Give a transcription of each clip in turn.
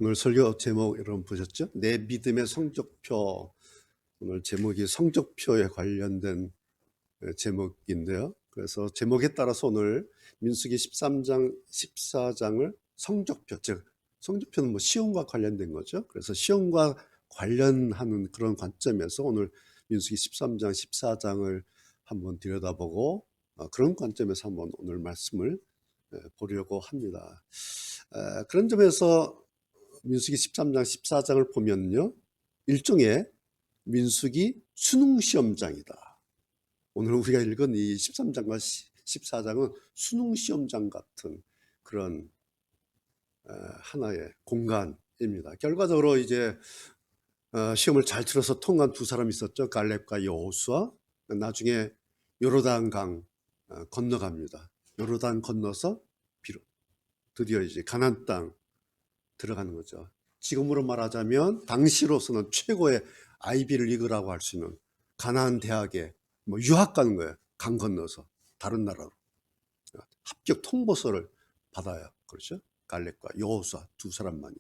오늘 설교 제목 여러분 보셨죠? 내 믿음의 성적표. 오늘 제목이 성적표에 관련된 제목인데요. 그래서 제목에 따라서 오늘 민수기 13장, 14장을 성적표, 즉 성적표는 뭐 시험과 관련된 거죠. 그래서 시험과 관련하는 그런 관점에서 오늘 민수기 13장, 14장을 한번 들여다보고 그런 관점에서 한번 오늘 말씀을 보려고 합니다. 그런 점에서 민수기 13장, 14장을 보면요, 일종의 민수기 수능시험장이다. 오늘 우리가 읽은 이 13장과 14장은 수능시험장 같은 그런 하나의 공간입니다. 결과적으로 이제 시험을 잘 치러서 통과한 두 사람이 있었죠. 갈렙과 여호수아. 나중에 요르단강 건너갑니다. 요르단 건너서 드디어 이제 가나안 땅 들어가는 거죠. 지금으로 말하자면 당시로서는 최고의 아이비 리그라고 할 수 있는 가나안 대학에 뭐 유학 가는 거예요. 강 건너서 다른 나라로 합격 통보서를 받아요. 그렇죠? 갈렙과 여호수아 두 사람만이.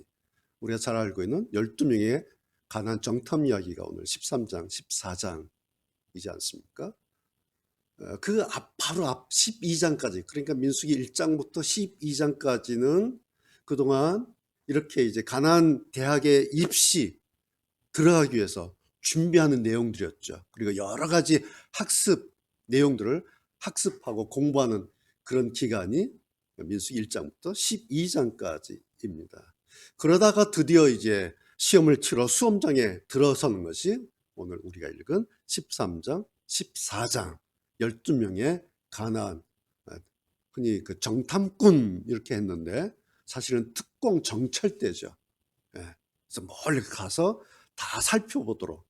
우리가 잘 알고 있는 12명의 가나안 정탐 이야기가 오늘 13장, 14장이지 않습니까? 그 바로 앞 12장까지, 그러니까 민수기 1장부터 12장까지는 그동안 이렇게 이제 가나안 대학에 입시 들어가기 위해서 준비하는 내용들이었죠. 그리고 여러 가지 학습 내용들을 학습하고 공부하는 그런 기간이 민수기 1장부터 12장까지입니다. 그러다가 드디어 이제 시험을 치러 수험장에 들어서는 것이 오늘 우리가 읽은 13장, 14장, 12명의 가나안, 흔히 그 정탐꾼 이렇게 했는데 사실은 특공 정찰대죠. 그래서 멀리 가서 다 살펴보도록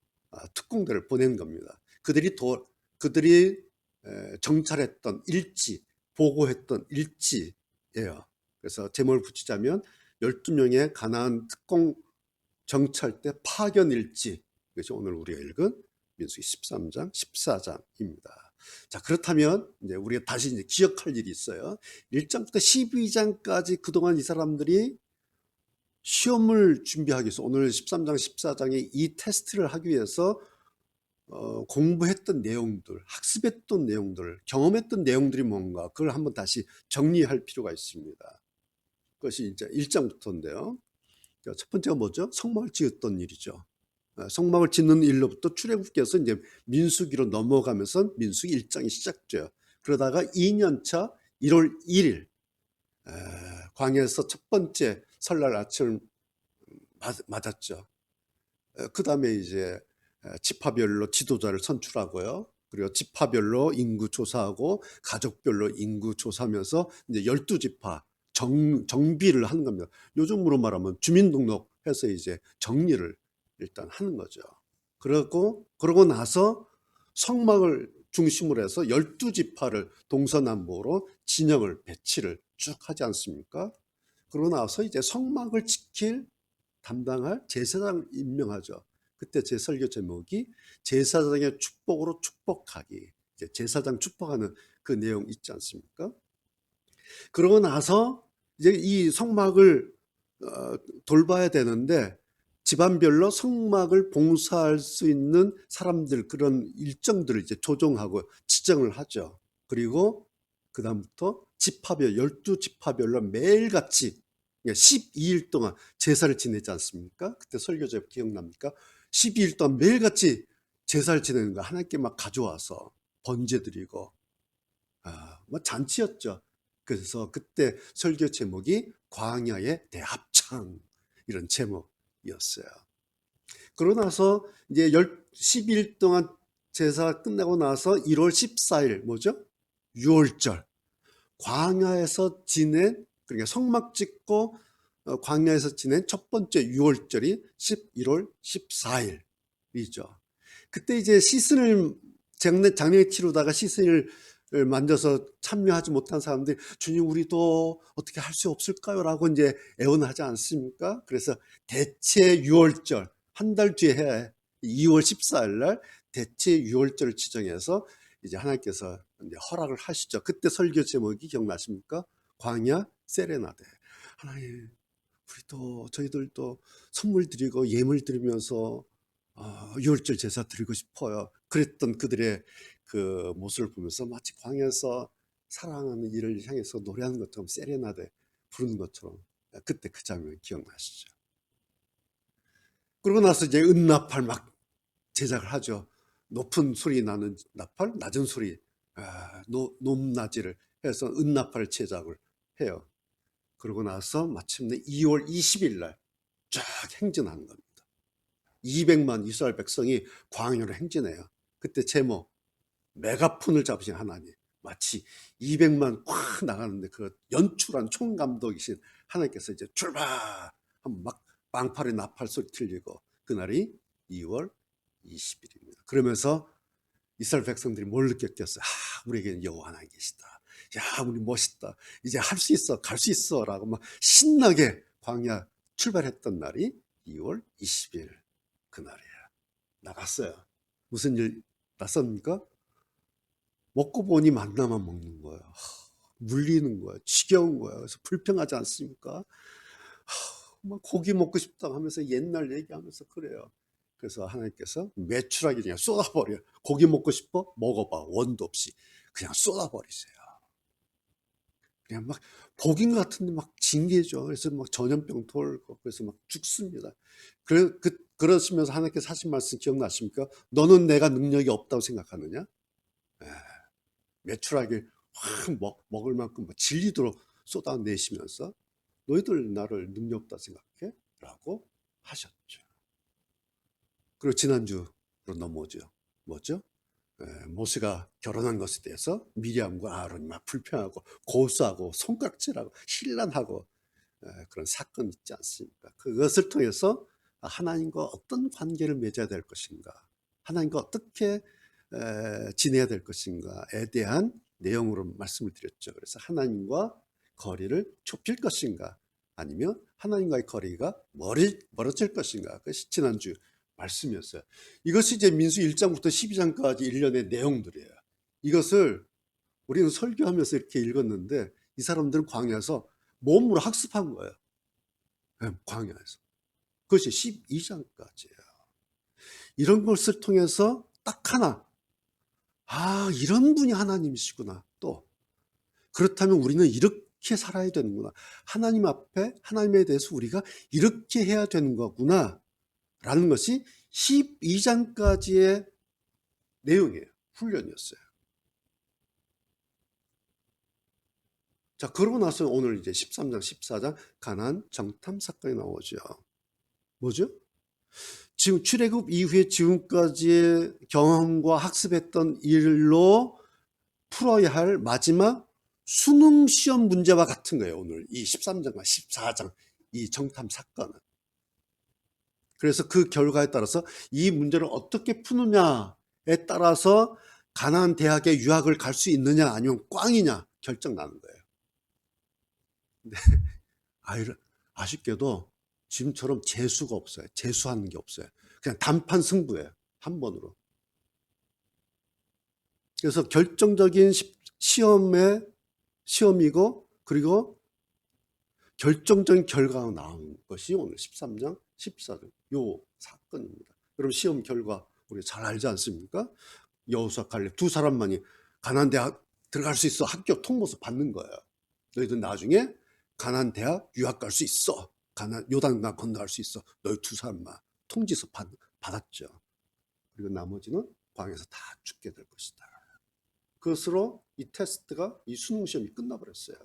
특공대를 보낸 겁니다. 그들이 정찰했던 일지, 보고했던 일지예요. 그래서 제목을 붙이자면 12명의 가나안 특공 정찰대 파견 일지, 이것이 오늘 우리가 읽은 민수기 13장, 14장입니다. 자, 그렇다면 이제 우리가 다시 이제 기억할 일이 있어요. 1장부터 12장까지 그동안 이 사람들이 시험을 준비하기 위해서 오늘 13장, 14장에 이 테스트를 하기 위해서 공부했던 내용들, 학습했던 내용들, 경험했던 내용들이 뭔가 그걸 한번 다시 정리할 필요가 있습니다. 그것이 이제 1장부터인데요. 첫 번째가 뭐죠? 성막을 지었던 일이죠. 성막을 짓는 일로부터 출애굽께서 이제 민수기로 넘어가면서 민수기 1장이 시작돼요. 그러다가 2년차 1월 1일 광야에서 첫 번째 설날 아침을 맞았죠. 그 다음에 이제 지파별로 지도자를 선출하고요. 그리고 지파별로 인구 조사하고 가족별로 인구 조사하면서 이제 12지파 정비를 하는 겁니다. 요즘으로 말하면 주민등록해서 이제 정리를 일단 하는 거죠. 그러고 나서 성막을 중심으로 해서 12지파를 동서남북으로 진영을 배치를 쭉 하지 않습니까? 그러고 나서 이제 성막을 지킬 담당할 제사장 임명하죠. 그때 제 설교 제목이 제사장의 축복으로 축복하기. 제사장 축복하는 그 내용 있지 않습니까? 그러고 나서 이제 이 성막을 돌봐야 되는데 집안별로 성막을 봉사할 수 있는 사람들 그런 일정들을 이제 조정하고 지정을 하죠. 그리고 그 다음부터 지파별 12지파별로 매일같이 12일 동안 제사를 지내지 않습니까? 그때 설교제 기억납니까? 12일 동안 매일같이 제사를 지내는 거 하나님께 막 가져와서 번제 드리고 뭐 잔치였죠. 그래서 그때 설교 제목이 광야의 대합창 이런 제목이었어요. 그러고 나서 이제 10일 동안 제사 끝나고 나서 1월 14일 뭐죠? 6월절 광야에서 지낸 그러니까 성막 짓고 광야에서 지낸 첫 번째 6월절이 11월 14일이죠. 그때 이제 시즌을 작년에 치르다가 시즌을 만져서 참여하지 못한 사람들이 주님 우리도 어떻게 할 수 없을까요? 라고 이제 애원하지 않습니까? 그래서 대체 6월절 한 달 뒤에 해 2월 14일 날 대체 6월절을 지정해서 이제 하나님께서 이제 허락을 하시죠. 그때 설교 제목이 기억나십니까? 광야 세레나데. 하나님 저희들도 선물 드리고 예물 드리면서 유월절 제사 드리고 싶어요. 그랬던 그들의 그 모습을 보면서 마치 광야에서 사랑하는 이를 향해서 노래하는 것처럼 세레나데 부르는 것처럼 그때 그 장면 기억나시죠? 그러고 나서 이제 은나팔 막 제작을 하죠. 높은 소리 나는 나팔, 낮은 소리 높낮이를 해서 은나팔 제작을 해요. 그러고 나서 마침내 2월 20일 날 쫙 행진하는 겁니다. 200만 이스라엘 백성이 광야로 행진해요. 그때 제목 메가폰을 잡으신 하나님, 마치 200만 확 나가는데 그 연출한 총감독이신 하나님께서 이제 출발 하면 막 빵파리 나팔 소리 들리고, 그날이 2월 20일입니다. 그러면서 이스라엘 백성들이 뭘 느꼈겠어요? 우리에게는 여호와 하나님 계시다. 야, 우리 멋있다. 이제 할 수 있어, 갈 수 있어 라고 막 신나게 광야 출발했던 날이 2월 20일 그날이에요. 나갔어요. 무슨 일 났습니까? 먹고 보니 만나만 먹는 거예요. 물리는 거예요. 지겨운 거예요. 그래서 불평하지 않습니까? 막 고기 먹고 싶다 하면서 옛날 얘기하면서 그래요. 그래서 하나님께서 메추라기 그냥 쏟아버려요. 고기 먹고 싶어? 먹어봐. 원도 없이 그냥 쏟아버리세요. 그냥 막 복인 같은데 막 징계죠. 그래서 막 전염병 돌고 그래서 막 죽습니다. 그러시면서 하나님께서 하신 말씀 기억나십니까? 너는 내가 능력이 없다고 생각하느냐? 메추라기 확 먹을 만큼 질리도록 쏟아내시면서 너희들 나를 능력 없다 생각해? 라고 하셨죠. 그리고 지난주로 넘어오죠. 뭐죠? 모세가 결혼한 것에 대해서 미리암과 아론이 막 불평하고 고소하고 손가락질하고 신란하고 그런 사건이 있지 않습니까? 그것을 통해서 하나님과 어떤 관계를 맺어야 될 것인가, 하나님과 어떻게 지내야 될 것인가에 대한 내용으로 말씀을 드렸죠. 그래서 하나님과 거리를 좁힐 것인가, 아니면 하나님과의 거리가 멀어질 것인가, 그것이 지난주 말씀이었어요. 이것이 이제 민수 1장부터 12장까지 일련의 내용들이에요. 이것을 우리는 설교하면서 이렇게 읽었는데 이 사람들은 광야에서 몸으로 학습한 거예요. 광야에서. 그것이 12장까지예요. 이런 것을 통해서 딱 하나, 이런 분이 하나님이시구나. 또 그렇다면 우리는 이렇게 살아야 되는구나. 하나님 앞에 하나님에 대해서 우리가 이렇게 해야 되는 거구나 라는 것이 12장까지의 내용이에요. 훈련이었어요. 자, 그러고 나서 오늘 이제 13장, 14장 가나안 정탐 사건이 나오죠. 뭐죠? 지금 출애굽 이후에 지금까지의 경험과 학습했던 일로 풀어야 할 마지막 수능 시험 문제와 같은 거예요. 오늘 이 13장과 14장 이 정탐 사건은. 그래서 그 결과에 따라서 이 문제를 어떻게 푸느냐에 따라서 가나안 대학에 유학을 갈 수 있느냐 아니면 꽝이냐 결정나는 거예요. 근데 아쉽게도 지금처럼 재수가 없어요. 재수하는 게 없어요. 그냥 단판 승부예요. 한 번으로. 그래서 결정적인 시험이고, 그리고 결정적인 결과가 나온 것이 오늘 13장, 14장 요 사건입니다. 여러분 시험 결과 우리 잘 알지 않습니까? 여호수아 갈렙 두 사람만이 가나안 대학 들어갈 수 있어 학교 통보서 받는 거예요. 너희들 나중에 가나안 대학 유학 갈 수 있어. 요단강 건너갈 수 있어. 너희 두 사람만 통지서 받았죠. 그리고 나머지는 광야에서 다 죽게 될 것이다. 그것으로 이 테스트가, 이 수능 시험이 끝나버렸어요.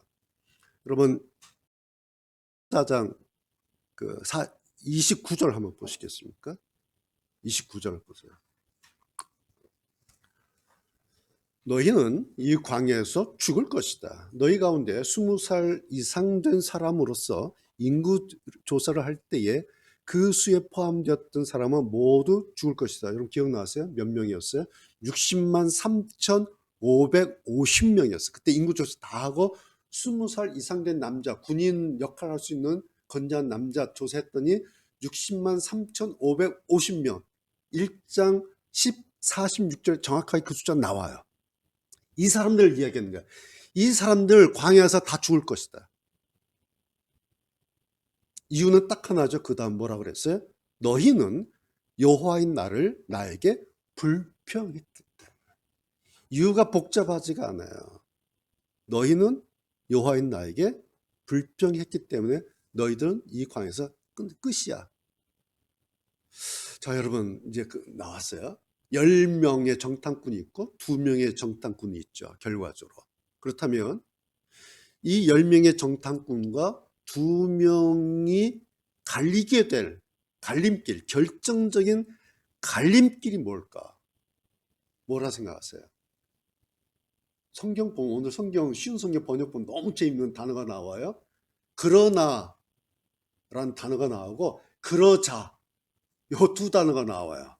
여러분 4장 29절 한번 보시겠습니까? 29절 보세요. 너희는 이 광야에서 죽을 것이다. 너희 가운데 20살 이상 된 사람으로서 인구 조사를 할 때에 그 수에 포함되었던 사람은 모두 죽을 것이다. 여러분 기억나세요? 몇 명이었어요? 60만 3,550명이었어요. 그때 인구 조사 다 하고 20살 이상 된 남자, 군인 역할을 할 수 있는 건장한 남자 조사했더니 60만 3,550명. 1장 46절 정확하게 그 숫자 나와요. 이 사람들 이야기하는 거야. 이 사람들 광야에서 다 죽을 것이다. 이유는 딱 하나죠. 그 다음 뭐라 그랬어요? 너희는 여호와인 나를 나에게 불평했기 때문에. 이유가 복잡하지가 않아요. 너희는 여호와인 나에게 불평했기 때문에 너희들은 이 광에서 끝이야. 자, 여러분 이제 나왔어요. 10명의 정탐꾼이 있고 2명의 정탐꾼이 있죠. 결과적으로. 그렇다면 이 10명의 정탐꾼과 2명이 갈리게 될 갈림길, 결정적인 갈림길이 뭘까? 뭐라 생각하세요? 성경 보면 오늘 성경 쉬운 성경 번역 보면 너무 재밌는 단어가 나와요. 그러나 라는 단어가 나오고 그러자 요 두 단어가 나와요.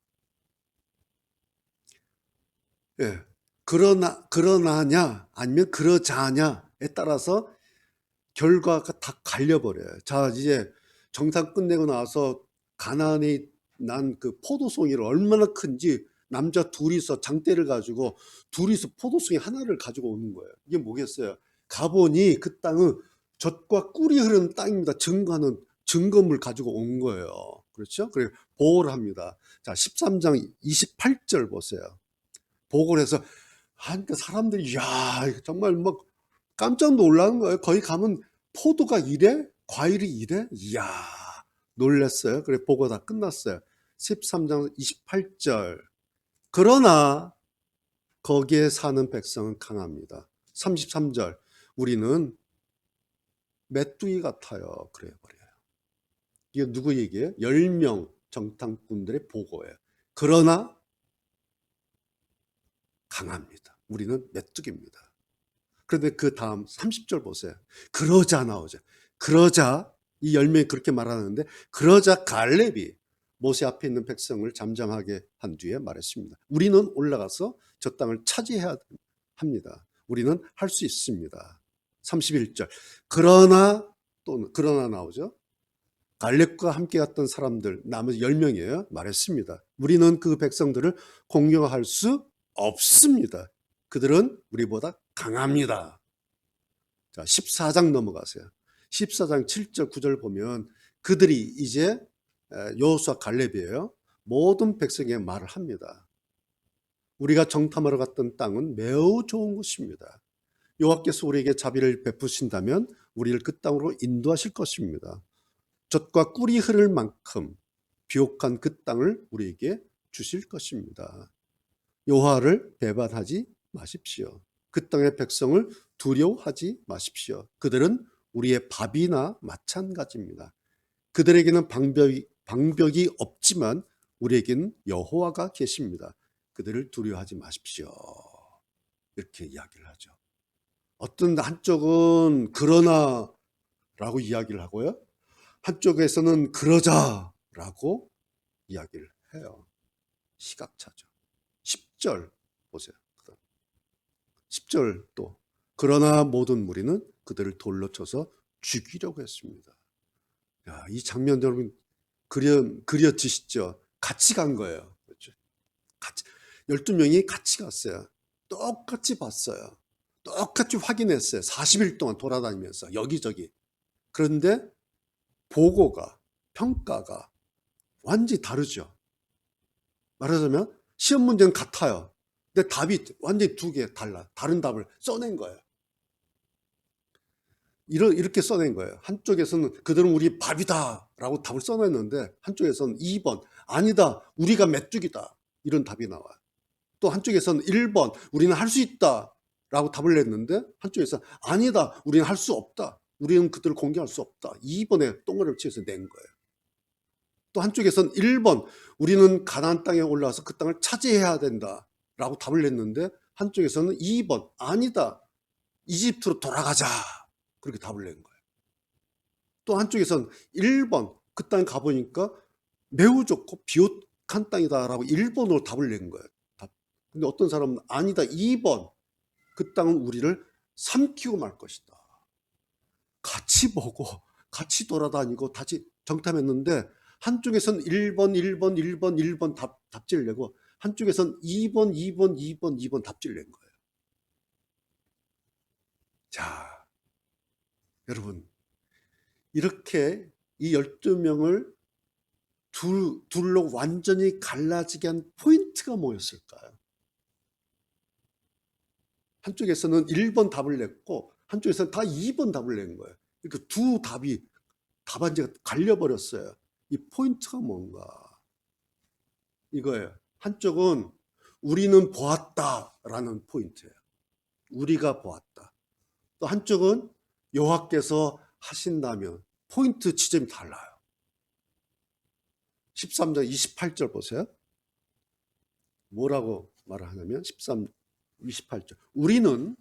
예. 그러나냐 아니면 그러자냐에 따라서 결과가 다 갈려버려요. 자, 이제 정상 끝내고 나서 가나안에 난 그 포도송이를 얼마나 큰지 남자 둘이서 장대를 가지고 둘이서 포도송이 하나를 가지고 오는 거예요. 이게 뭐겠어요? 가보니 그 땅은 젖과 꿀이 흐르는 땅입니다. 증거하는 증거물 가지고 온 거예요. 그렇죠? 그래 보고를 합니다. 자, 13장 28절 보세요. 보고를 해서 하니까 사람들이 야 정말 막 깜짝 놀라는 거예요. 거기 가면 포도가 이래? 과일이 이래? 이야 놀랐어요. 그래 보고 다 끝났어요. 13장 28절 그러나 거기에 사는 백성은 강합니다. 33절 우리는 메뚜기 같아요. 그래 버려요. 이게 누구 얘기예요? 10명 정탐꾼들의 보고예요. 그러나 강합니다. 우리는 메뚜기입니다. 그런데 그 다음 30절 보세요. 그러자 나오죠. 그러자 이 10명이 그렇게 말하는데 그러자 갈렙이 모세 앞에 있는 백성을 잠잠하게 한 뒤에 말했습니다. 우리는 올라가서 저 땅을 차지해야 합니다. 우리는 할 수 있습니다. 31절 그러나 또 그러나 나오죠. 갈렙과 함께 갔던 사람들 나머지 10명이에요. 말했습니다. 우리는 그 백성들을 공격할 수 없습니다. 그들은 우리보다 강합니다. 자, 14장 넘어가세요. 14장 7절 9절 보면 그들이 이제 여호수아 갈렙이에요. 모든 백성에게 말을 합니다. 우리가 정탐하러 갔던 땅은 매우 좋은 곳입니다. 여호와께서 우리에게 자비를 베푸신다면 우리를 그 땅으로 인도하실 것입니다. 젖과 꿀이 흐를 만큼 비옥한 그 땅을 우리에게 주실 것입니다. 여호와를 배반하지 마십시오. 그 땅의 백성을 두려워하지 마십시오. 그들은 우리의 밥이나 마찬가지입니다. 그들에게는 방벽이 없지만 우리에게는 여호와가 계십니다. 그들을 두려워하지 마십시오. 이렇게 이야기를 하죠. 어떤 한쪽은 그러나라고 이야기를 하고요. 한쪽에서는 그러자라고 이야기를 해요. 시각차죠. 10절 보세요. 10절 또 그러나 모든 무리는 그들을 돌로 쳐서 죽이려고 했습니다. 야, 이 장면 여러분 그려지시죠? 같이 간 거예요. 그렇죠? 같이 12명이 같이 갔어요. 똑같이 봤어요. 똑같이 확인했어요. 40일 동안 돌아다니면서 여기저기. 그런데 보고가 평가가 완전히 다르죠. 말하자면 시험 문제는 같아요. 근데 답이 완전히 두 개 달라. 다른 답을 써낸 거예요. 이렇게 써낸 거예요. 한쪽에서는 그들은 우리 밥이다 라고 답을 써냈는데 한쪽에서는 2번 아니다 우리가 메뚜기다 이런 답이 나와요. 또 한쪽에서는 1번 우리는 할 수 있다 라고 답을 냈는데 한쪽에서는 아니다 우리는 할 수 없다 우리는 그들을 공격할 수 없다 2번에 동그라미를 치면서 낸 거예요. 또 한쪽에서는 1번 우리는 가나안 땅에 올라와서 그 땅을 차지해야 된다 라고 답을 냈는데 한쪽에서는 2번 아니다 이집트로 돌아가자 그렇게 답을 낸 거예요. 또 한쪽에서는 1번 그 땅에 가보니까 매우 좋고 비옥한 땅이다 라고 1번으로 답을 낸 거예요. 근데 어떤 사람은 아니다 2번 그 땅은 우리를 삼키고 말 것이다. 같이 보고 같이 돌아다니고 다시 정탐했는데 한쪽에서는 1번 답지를 내고 한쪽에서는 2번 답지를 낸 거예요. 자, 여러분 이렇게 이 12명을 둘로 완전히 갈라지게 한 포인트가 뭐였을까요? 한쪽에서는 1번 답을 냈고 한쪽에서는 다 2번 답을 낸 거예요. 그러니까 두 답안지가 갈려버렸어요. 이 포인트가 뭔가? 이거예요. 한쪽은 우리는 보았다라는 포인트예요. 우리가 보았다. 또 한쪽은 여호와께서 하신다면, 포인트 지점이 달라요. 13장 28절 보세요. 뭐라고 말을 하냐면 13, 28절. 우리는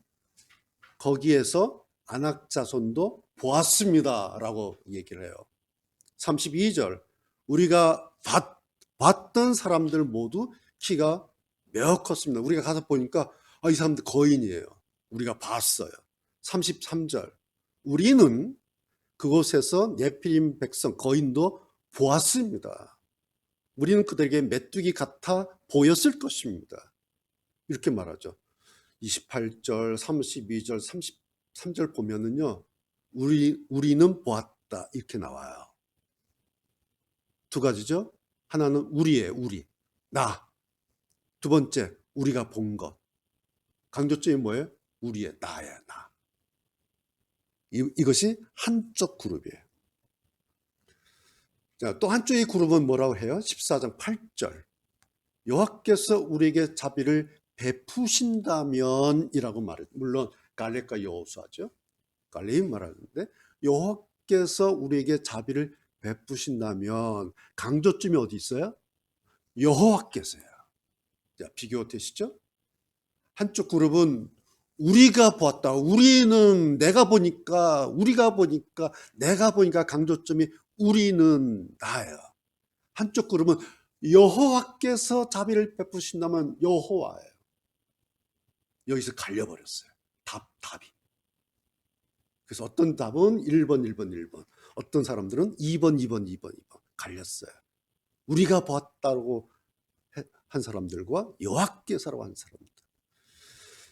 거기에서 아낙 자손도 보았습니다 라고 얘기를 해요. 32절. 우리가 봤던 사람들 모두 키가 매우 컸습니다. 우리가 가서 보니까 이 사람들 거인이에요. 우리가 봤어요. 33절. 우리는 그곳에서 네피림 백성 거인도 보았습니다. 우리는 그들에게 메뚜기 같아 보였을 것입니다. 이렇게 말하죠. 28절, 32절, 33절 보면은요, 우리는 보았다 이렇게 나와요. 두 가지죠. 하나는 우리예요. 우리. 나. 두 번째, 우리가 본 것. 강조점이 뭐예요? 우리의 나야, 나. 이것이 한쪽 그룹이에요. 자, 또 한쪽의 그룹은 뭐라고 해요? 14장 8절. 여호와께서 우리에게 자비를 베푸신다면 이라고 말해요. 물론 갈렙과 여호수아죠. 갈렙이 말하는데 여호와께서 우리에게 자비를 베푸신다면 강조점이 어디 있어요? 여호와께서요. 자, 비교 되시죠? 한쪽 그룹은 우리가 보았다. 우리는 내가 보니까, 우리가 보니까, 내가 보니까 강조점이 우리는 나예요. 한쪽 그룹은 여호와께서 자비를 베푸신다면 여호와예요. 여기서 갈려버렸어요. 답이. 그래서 어떤 답은 1번, 1번, 1번. 어떤 사람들은 2번, 2번, 2번, 2번. 갈렸어요. 우리가 보았다고 한 사람들과 여호와께서라고 한 사람들.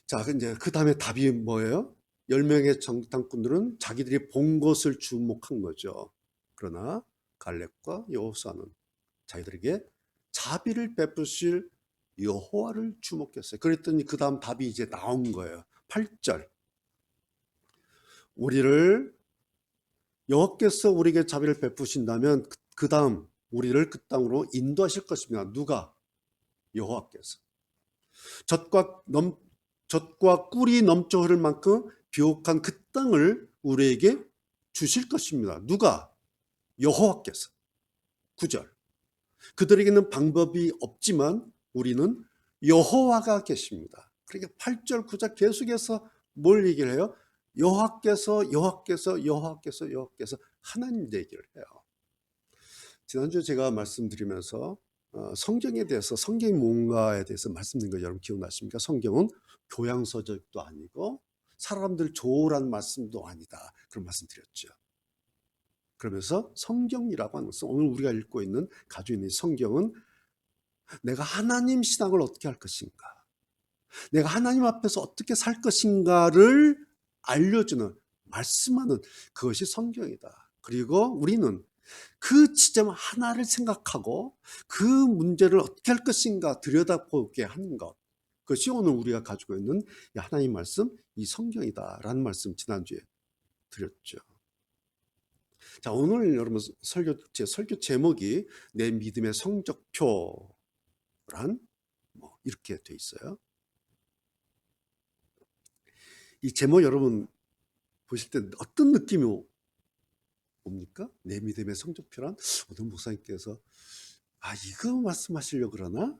자, 이제 그 다음에 답이 뭐예요? 10명의 정탐꾼들은 자기들이 본 것을 주목한 거죠. 그러나 갈렙과 여호수아는 자기들에게 자비를 베푸실 여호와를 주목했어요. 그랬더니 그 다음 답이 이제 나온 거예요. 8절. 여호와께서 우리에게 자비를 베푸신다면 그 다음 우리를 그 땅으로 인도하실 것입니다. 누가? 여호와께서. 젖과 꿀이 넘쳐 흐를 만큼 비옥한 그 땅을 우리에게 주실 것입니다. 누가? 여호와께서. 9절. 그들에게는 방법이 없지만 우리는 여호와가 계십니다. 그러니까 8절, 9절 계속해서 뭘 얘기를 해요? 여호와께서 하나님 얘기를 해요. 지난주에 제가 말씀드리면서 성경에 대해서, 성경이 뭔가에 대해서 말씀드린 거 여러분 기억나십니까? 성경은 교양서적도 아니고 사람들 조우란 말씀도 아니다. 그런 말씀 드렸죠. 그러면서 성경이라고 하는 것은 오늘 우리가 읽고 있는, 가지고 있는 성경은 내가 하나님 신앙을 어떻게 할 것인가, 내가 하나님 앞에서 어떻게 살 것인가를 알려주는, 말씀하는 그것이 성경이다. 그리고 우리는 그 지점 하나를 생각하고 그 문제를 어떻게 할 것인가 들여다보게 하는 것, 그것이 오늘 우리가 가지고 있는 하나님 말씀, 이 성경이다라는 말씀 지난주에 드렸죠. 자, 오늘 여러분 제 설교 제목이 내 믿음의 성적표란 이렇게 돼 있어요. 이 제목 여러분 보실 때 어떤 느낌이 옵니까? 내 믿음의 성적표란? 오늘 목사님께서 이거 말씀하시려고 그러나?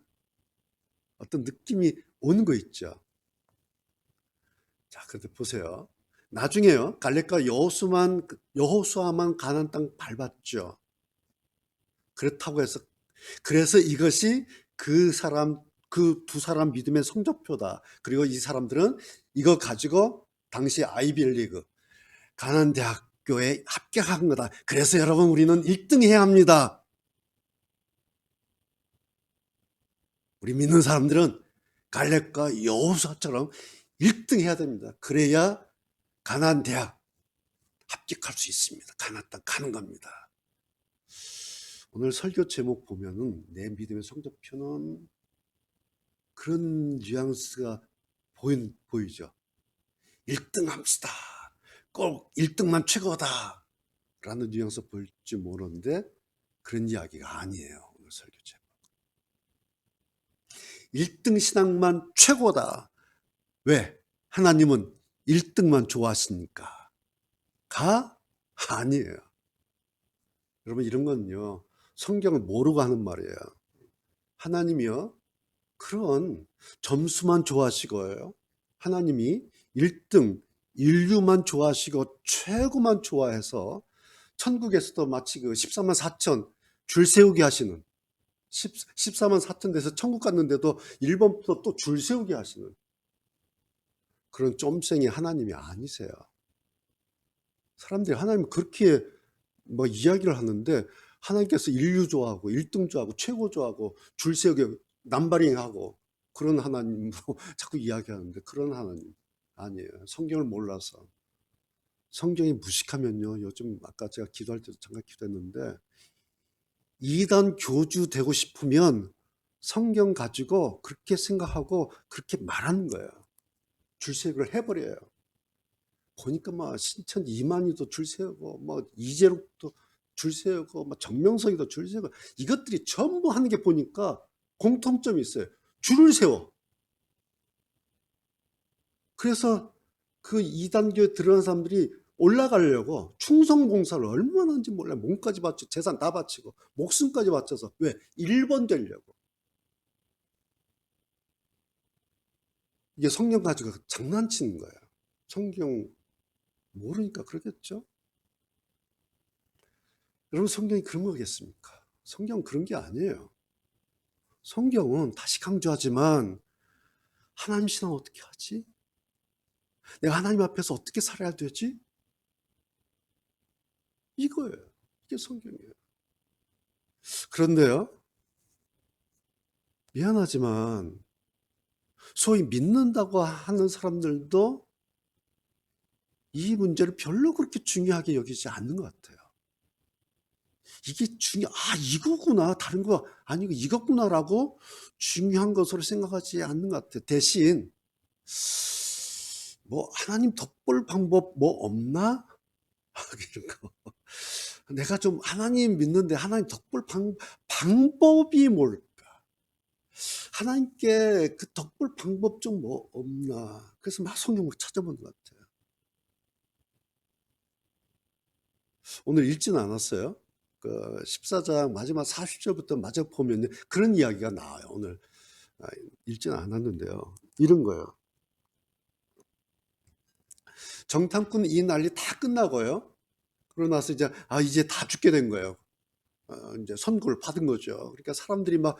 어떤 느낌이 오는 거 있죠. 자, 그런데 보세요. 나중에요, 갈렙과 여호수아만 가나안 땅 밟았죠. 그렇다고 해서, 그래서 이것이 그 두 사람 믿음의 성적표다. 그리고 이 사람들은 이거 가지고 당시 아이비리그 가나안 대학교에 합격한 거다. 그래서 여러분 우리는 1등 해야 합니다. 우리 믿는 사람들은 갈렙과 여호수아처럼 1등 해야 됩니다. 그래야 가나안 대학 합격할 수 있습니다. 가나안 땅 가는 겁니다. 오늘 설교 제목 보면은 내 믿음의 성적표는 그런 뉘앙스가 보이죠. 1등 합시다. 꼭 1등만 최고다. 라는 뉘앙스 보일지 모르는데 그런 이야기가 아니에요. 오늘 설교 제목. 1등 신앙만 최고다. 왜? 하나님은 1등만 좋아하시니까. 가? 아니에요. 여러분 이런 건요. 성경을 모르고 하는 말이에요. 하나님이요. 그런 점수만 좋아하시고요. 하나님이 1등, 인류만 좋아하시고 최고만 좋아해서 천국에서도 마치 그 14만 4천 줄 세우게 하시는 14만 4천 돼서 천국 갔는데도 1번부터 또 줄 세우게 하시는 그런 쫌생이 하나님이 아니세요. 사람들이 하나님 그렇게 뭐 이야기를 하는데 하나님께서 인류 좋아하고 1등 좋아하고 최고 좋아하고 줄 세우게 남바링하고 그런 하나님으로 자꾸 이야기하는데 그런 하나님 아니에요. 성경을 몰라서. 성경이 무식하면요. 요즘 아까 제가 기도할 때도 잠깐 기도했는데 이단 교주 되고 싶으면 성경 가지고 그렇게 생각하고 그렇게 말하는 거예요. 줄세우기를 해버려요. 보니까 막 신천 이만희도 줄 세우고 뭐 이재록도 줄 세우고 뭐 정명석이도 줄 세우고 이것들이 전부 하는 게 보니까 공통점이 있어요. 줄을 세워. 그래서 그 이단교에 들어간 사람들이 올라가려고 충성봉사를 얼마나 하는지 몰라요. 몸까지 바치고 재산 다 바치고 목숨까지 바쳐서 왜? 1번 되려고. 이게 성경 가지고 장난치는 거예요. 성경 모르니까 그러겠죠. 여러분 성경이 그런 거겠습니까? 성경은 그런 게 아니에요. 성경은 다시 강조하지만 하나님 신앙 어떻게 하지? 내가 하나님 앞에서 어떻게 살아야 되지? 이거예요. 이게 성경이에요. 그런데요. 미안하지만 소위 믿는다고 하는 사람들도 이 문제를 별로 그렇게 중요하게 여기지 않는 것 같아요. 이게 이거구나. 다른 거 아니고 이거구나라고 중요한 것으로 생각하지 않는 것 같아요. 대신 뭐 하나님 덕볼 방법 뭐 없나? 이런 거. 내가 좀 하나님 믿는데 하나님 덕볼 방법이 뭘까? 하나님께 그 덕볼 방법 좀 뭐 없나? 그래서 막 성경을 찾아보는 것 같아요. 오늘 읽지는 않았어요. 그 14장 마지막 40절부터 마저 보면 그런 이야기가 나와요. 오늘 읽지는 않았는데요. 이런 거예요. 정탐꾼 이 난리 다 끝나고요. 그러고 나서 이제 다 죽게 된 거예요. 이제 선고를 받은 거죠. 그러니까 사람들이 막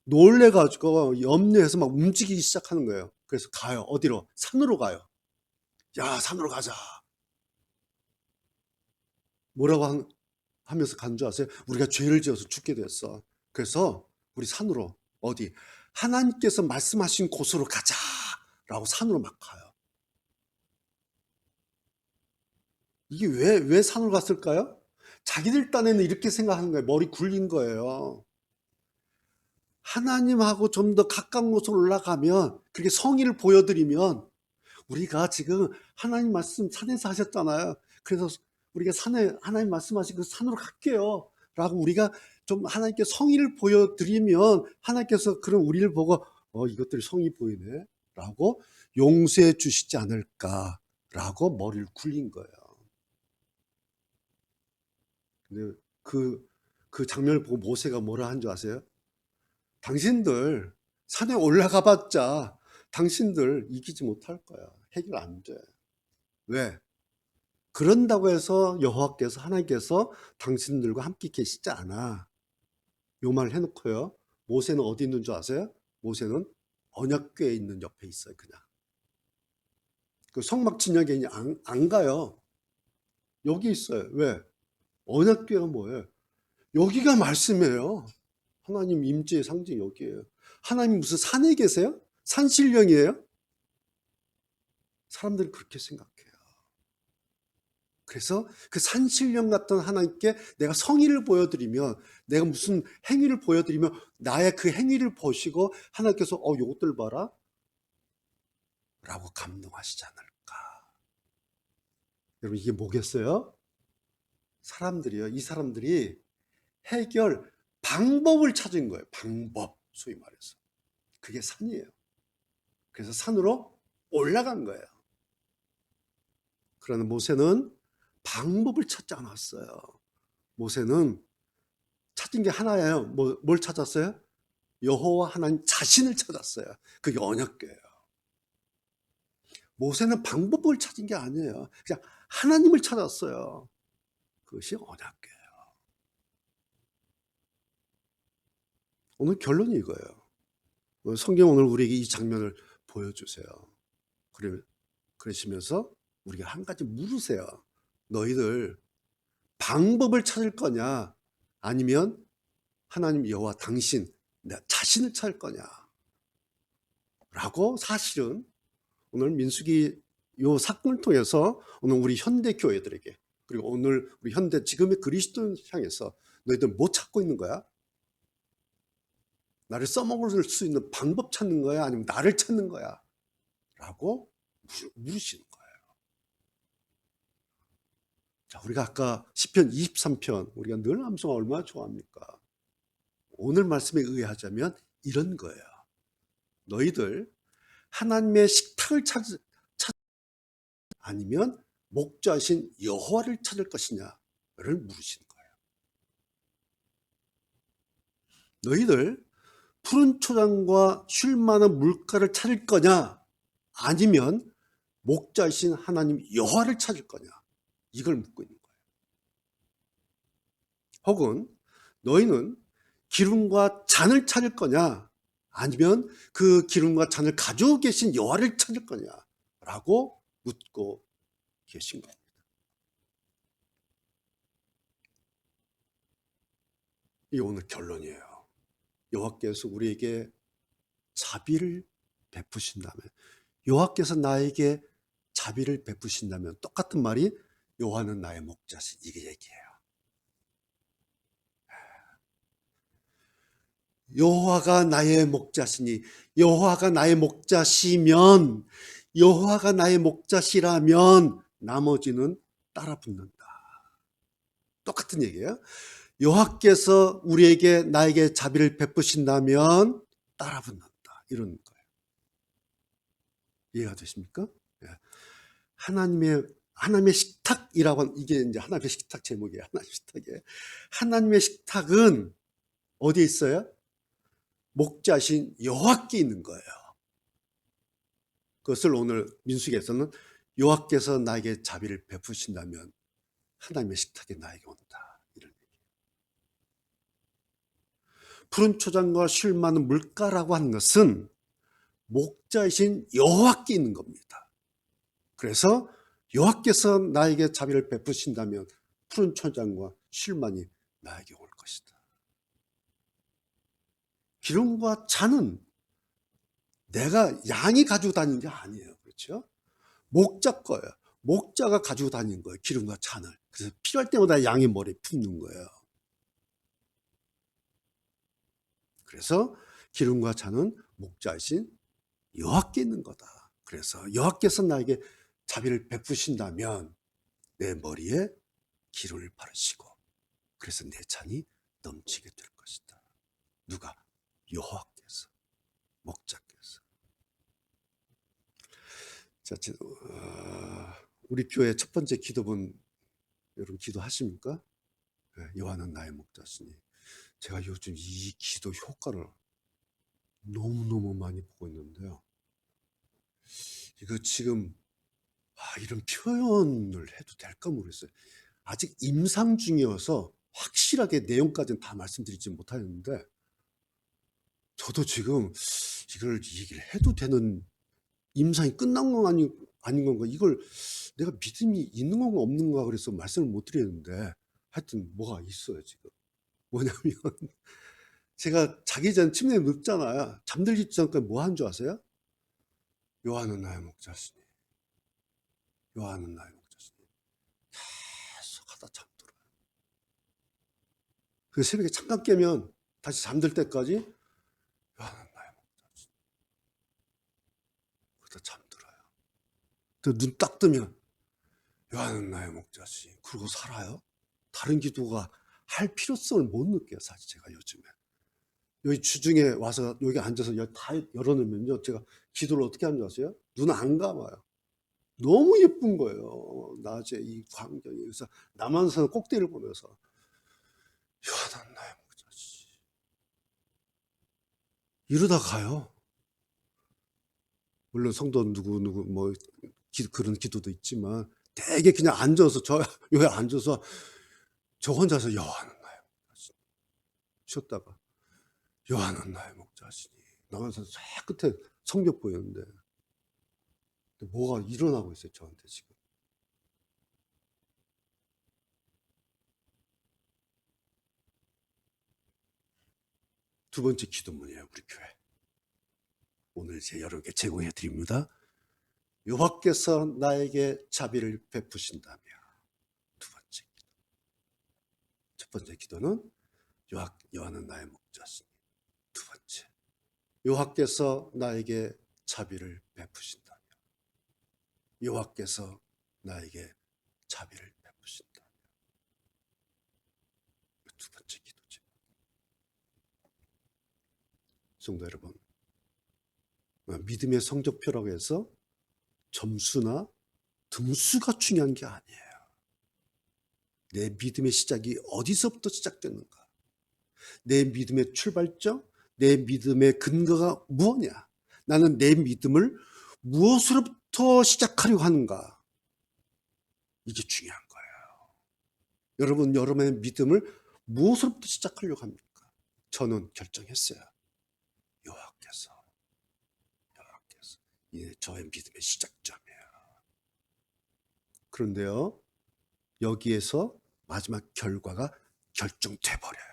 놀래가지고 염려해서 막 움직이기 시작하는 거예요. 그래서 가요. 어디로? 산으로 가요. 야, 산으로 가자. 뭐라고 하면서 간 줄 아세요? 우리가 죄를 지어서 죽게 됐어. 그래서 우리 산으로 어디? 하나님께서 말씀하신 곳으로 가자. 라고 산으로 막 가요. 이게 왜 산으로 갔을까요? 자기들 딴에는 이렇게 생각하는 거예요. 머리 굴린 거예요. 하나님하고 좀 더 가까운 곳으로 올라가면 그렇게 성의를 보여드리면 우리가 지금 하나님 말씀 산에서 하셨잖아요. 그래서 우리가 산에 하나님 말씀하신 그 산으로 갈게요. 라고 우리가 좀 하나님께 성의를 보여드리면 하나님께서 그런 우리를 보고 이것들이 성의 보이네. 라고 용서해 주시지 않을까. 라고 머리를 굴린 거예요. 근데 그 장면을 보고 모세가 뭐라 한 줄 아세요? 당신들 산에 올라가 봤자 당신들 이기지 못할 거야. 해결 안 돼. 왜? 그런다고 해서 여호와께서 하나님께서 당신들과 함께 계시지 않아. 요 말을 해놓고요. 모세는 어디 있는 줄 아세요? 모세는 언약궤에 있는 옆에 있어요. 그냥. 그 성막 진영에 안 가요. 여기 있어요. 왜? 언약궤가 뭐예요? 여기가 말씀이에요. 하나님 임재의 상징이 여기예요. 하나님 무슨 산에 계세요? 산신령이에요? 사람들은 그렇게 생각해요. 그래서 그 산신령 같은 하나님께 내가 성의를 보여드리면, 내가 무슨 행위를 보여드리면 나의 그 행위를 보시고 하나님께서 요것들 봐라 라고 감동하시지 않을까. 여러분, 이게 뭐겠어요? 사람들이요, 이 사람들이 해결 방법을 찾은 거예요. 방법, 소위 말해서. 그게 산이에요. 그래서 산으로 올라간 거예요. 그러나 모세는 방법을 찾지 않았어요. 모세는 찾은 게 하나예요. 뭘 찾았어요? 여호와 하나님 자신을 찾았어요. 그게 언약궤예요. 모세는 방법을 찾은 게 아니에요. 그냥 하나님을 찾았어요. 그것이 언약궤예요. 오늘 결론이 이거예요. 성경 오늘 우리에게 이 장면을 보여주세요. 그러시면서 우리가 한 가지 물으세요. 너희들 방법을 찾을 거냐, 아니면 하나님 여호와 당신 내 자신을 찾을 거냐 라고. 사실은 오늘 민수기 요 사건을 통해서 오늘 우리 현대 교회들에게, 그리고 오늘 우리 현대 지금의 그리스도인 향해서 너희들 뭐 찾고 있는 거야? 나를 써먹을 수 있는 방법 찾는 거야, 아니면 나를 찾는 거야? 라고 물으시는 거예요. 자, 우리가 아까 시편 23편 우리가 늘 암송을 얼마나 좋아합니까? 오늘 말씀에 의하자면 이런 거예요. 너희들 하나님의 식탁을 찾 아니면 목자신 여호와를 찾을 것이냐를 물으시는 거예요. 너희들 푸른 초장과 쉴 만한 물가를 찾을 거냐, 아니면 목자신 하나님 여호와를 찾을 거냐, 이걸 묻고 있는 거예요. 혹은 너희는 기름과 잔을 찾을 거냐, 아니면 그 기름과 잔을 가지고 계신 여호와를 찾을 거냐라고 묻고 계신 겁니다. 이게 오늘 결론이에요. 여호와께서 우리에게 자비를 베푸신다면, 여호와께서 나에게 자비를 베푸신다면, 똑같은 말이 여호와는 나의 목자시, 이게 얘기해요. 여호와가 나의 목자시니, 여호와가 나의 목자시면, 여호와가 나의 목자시라면 나머지는 따라 붙는다. 똑같은 얘기예요. 여호와께서 우리에게 나에게 자비를 베푸신다면 따라 붙는다, 이런 거예요. 이해가 되십니까? 하나님의 식탁이라고 하는, 이게 이제 하나님의 식탁 제목이에요. 하나님의 식탁이에요. 하나님의 식탁은 어디에 있어요? 목자신 여호와께 있는 거예요. 그것을 오늘 민수기에서는 여호와께서 나에게 자비를 베푸신다면 하나님의 식탁에 나에게 온다, 이런 얘기예요. 푸른 초장과 쉴 만한 물가라고 하는 것은 목자이신 여호와께 있는 겁니다. 그래서 여호와께서 나에게 자비를 베푸신다면 푸른 초장과 쉴 만이 나에게 올 것이다. 기름과 잔은 내가 양이 가지고 다니는 게 아니에요. 그렇죠? 목자 거예요. 목자가 가지고 다니는 거예요. 기름과 잔을. 그래서 필요할 때마다 양의 머리에 붓는 거예요. 그래서 기름과 잔은 목자이신 여호와께 있는 거다. 그래서 여호와께서 나에게 자비를 베푸신다면 내 머리에 기름을 바르시고, 그래서 내 잔이 넘치게 될 것이다. 누가? 여호와께서, 목자께서. 자, 우리 교회 첫 번째 기도문 여러분 기도하십니까? 여호와는 나의 목자시니. 제가 요즘 이 기도 효과를 너무너무 많이 보고 있는데요. 이거 지금 이런 표현을 해도 될까 모르겠어요. 아직 임상 중이어서 확실하게 내용까지는 다 말씀드리지 못하겠는데, 저도 지금 이걸 얘기를 해도 되는, 임상이 끝난 건 아닌 건가, 이걸 내가 믿음이 있는 건가 없는 건가 그래서 말씀을 못 드리는데, 하여튼 뭐가 있어요. 지금 뭐냐면 제가 자기 전 침대에 눕잖아요. 잠들기 전까지 뭐 하는 줄 아세요? 여호와는 나의 목자시니, 여호와는 나의 목자시니 그러다 잠들어요. 그 새벽에 잠깐 깨면 다시 잠들 때까지 요한은 나의 목자지. 그러다 잠들어요. 눈 딱 뜨면 요한은 나의 목자지. 그러고 살아요. 다른 기도가 할 필요성을 못 느껴요. 사실 제가 요즘에. 여기 주중에 와서 여기 앉아서 다 열어놓으면요. 제가 기도를 어떻게 하는지 아세요? 눈 안 감아요. 너무 예쁜 거예요. 낮에 이 광경이. 그래서 남한산 꼭대기를 보면서 요한은 나의 목자지. 이러다 가요. 물론 성도 누구 뭐 그런 기도도 있지만 되게 그냥 앉아서 여기 앉아서 저 혼자서 요한은 나의 목자지. 쉬었다가 요한은 나의 목자시니. 남한산 저 끝에 성벽 보이는데 뭐가 일어나고 있어요. 저한테 지금. 두 번째 기도문이에요. 우리 교회. 오늘 여러분께 제공해 드립니다. 여호와께서 나에게 자비를 베푸신다며. 두 번째 기도. 첫 번째 기도는 여호와는 나의 목자시니. 두 번째, 여호와께서 나에게 자비를 베푸신다며. 여호와께서 나에게 자비를 베푸신다며. 두 번째 기도죠. 성도 여러분, 믿음의 성적표라고 해서 점수나 등수가 중요한 게 아니에요. 내 믿음의 시작이 어디서부터 시작됐는가? 내 믿음의 출발점, 내 믿음의 근거가 무엇이냐? 나는 내 믿음을 무엇으로부터 시작하려고 하는가? 이게 중요한 거예요. 여러분, 여러분의 믿음을 무엇으로부터 시작하려고 합니까? 저는 결정했어요. 여호와께서 이게 저의 믿음의 시작점이에요. 그런데요, 여기에서 마지막 결과가 결정돼 버려요.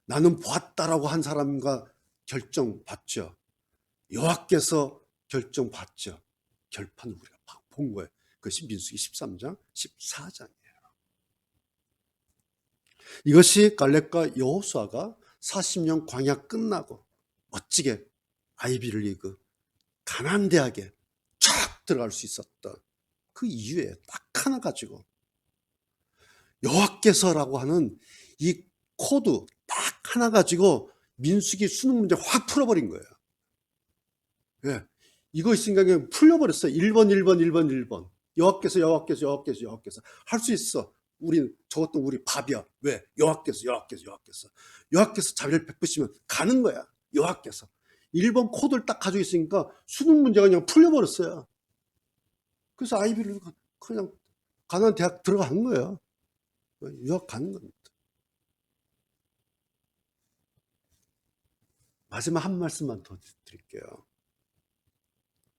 나는 보았다라고 한 사람과 결정받죠. 여호와께서 결정받죠. 결판을 우리가 본 거예요. 그것이 민수기 13장, 14장이에요. 이것이 갈렙과 여호수아가 40년 광야 끝나고 멋지게 아이비를 리그 가나안 대학에 쫙 들어갈 수 있었던 그 이유에 딱 하나 가지고 여호와께서라고 하는 이 코드 딱 하나 가지고 민수기 수능 문제 확 풀어버린 거예요. 예. 이거 있으니까 그냥 풀려버렸어요. 1번, 1번, 1번, 1번. 여호와께서 할 수 있어. 저것도 우리 밥이야. 왜? 여호와께서 자비를 베푸시면 가는 거야. 여호와께서. 1번 코드를 딱 가지고 있으니까 수능 문제가 그냥 풀려버렸어요. 그래서 아이비를 그냥 가나안 대학 들어가는 거예요. 유학 가는 겁니다. 마지막 한 말씀만 더 드릴게요.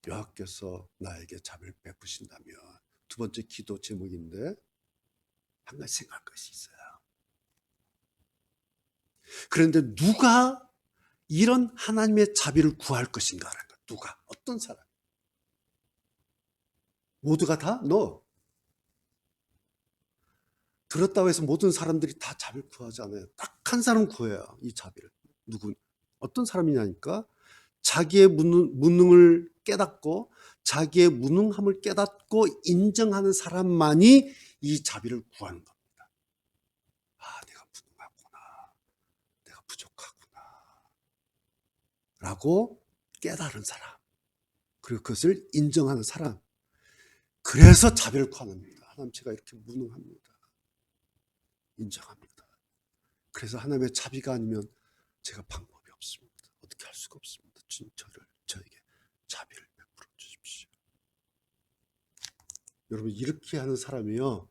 여호와께서 나에게 자비를 베푸신다면, 두 번째 기도 제목인데 한 가지 생각할 것이 있어요. 그런데 누가 이런 하나님의 자비를 구할 것인가라는 거. 누가? 어떤 사람? 모두가 다? No. 들었다고 해서 모든 사람들이 다 자비를 구하지 않아요. 딱 한 사람 구해요. 이 자비를. 누구? 어떤 사람이냐니까 자기의 무능을 깨닫고 자기의 무능함을 깨닫고 인정하는 사람만이 이 자비를 구하는 겁니다. 아, 내가 무능하구나. 내가 부족하구나. 라고 깨달은 사람. 그리고 그것을 인정하는 사람. 그래서 자비를 구합니다. 하나님, 제가 이렇게 무능합니다. 인정합니다. 그래서 하나님의 자비가 아니면 제가 방법이 없습니다. 어떻게 할 수가 없습니다. 주님, 저에게 자비를 베풀어 주십시오. 여러분, 이렇게 하는 사람이요,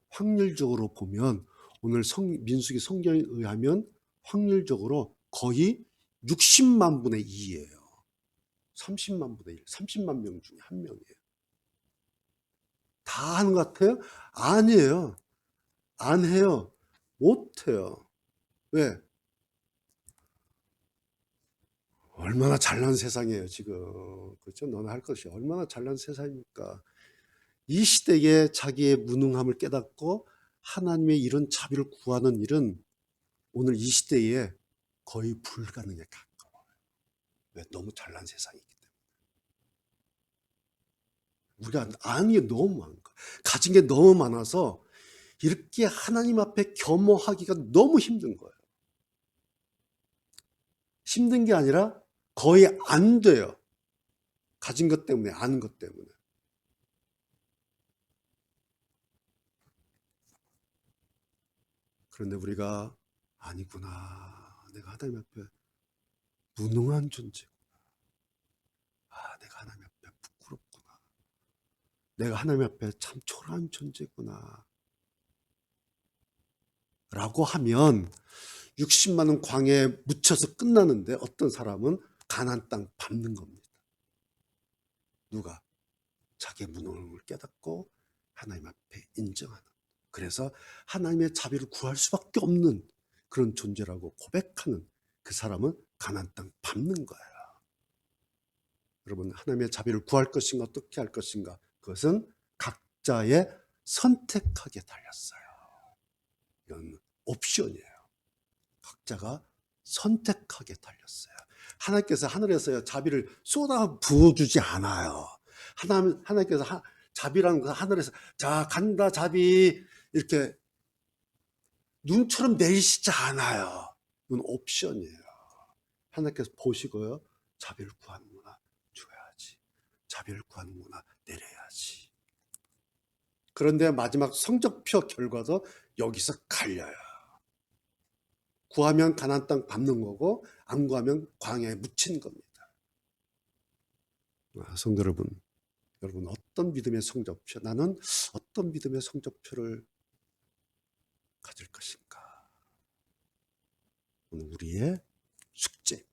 확률적으로 보면 오늘 민수기 성경에 의하면 확률적으로 거의 60만 분의 2예요. 30만 분의 1, 30만 명 중에 한 명이에요. 다 하는 것 같아요? 아니에요. 안 해요. 못 해요. 왜? 얼마나 잘난 세상이에요, 지금. 그렇죠? 너는 할 것이 얼마나 잘난 세상입니까? 이 시대에 자기의 무능함을 깨닫고 하나님의 이런 자비를 구하는 일은 오늘 이 시대에 거의 불가능에 가까워요. 왜? 너무 잘난 세상이기 때문에. 우리가 아는 게 너무 많은 거야. 가진 게 너무 많아서 이렇게 하나님 앞에 겸허하기가 너무 힘든 거예요. 힘든 게 아니라 거의 안 돼요. 가진 것 때문에, 아는 것 때문에. 그런데 우리가 아니구나. 내가 하나님 앞에 무능한 존재구나. 내가 하나님 앞에 부끄럽구나. 내가 하나님 앞에 참 초라한 존재구나. 라고 하면 60만 원 광야에 묻혀서 끝나는데 어떤 사람은 가나안 땅 밟는 겁니다. 누가? 자기의 무능함을 깨닫고 하나님 앞에 인정하는. 그래서 하나님의 자비를 구할 수밖에 없는 그런 존재라고 고백하는 그 사람은 가나안 땅 밟는 거예요. 여러분, 하나님의 자비를 구할 것인가 어떻게 할 것인가, 그것은 각자의 선택하게 달렸어요. 이건 옵션이에요. 각자가 선택하게 달렸어요. 하나님께서 하늘에서 자비를 쏟아 부어주지 않아요. 하나님께서 자비라는 것은 하늘에서 자 간다 자비 이렇게 눈처럼 내리시지 않아요. 이건 옵션이에요. 하나님께서 보시고요. 자비를 구하는구나, 줘야지. 자비를 구하는구나, 내려야지. 그런데 마지막 성적표 결과도 여기서 갈려요. 구하면 가나안 땅 밟는 거고 안 구하면 광야에 묻힌 겁니다. 성도 여러분, 어떤 믿음의 성적표, 나는 어떤 믿음의 성적표를 가질 것인가? 오늘 우리의 숙제입니다.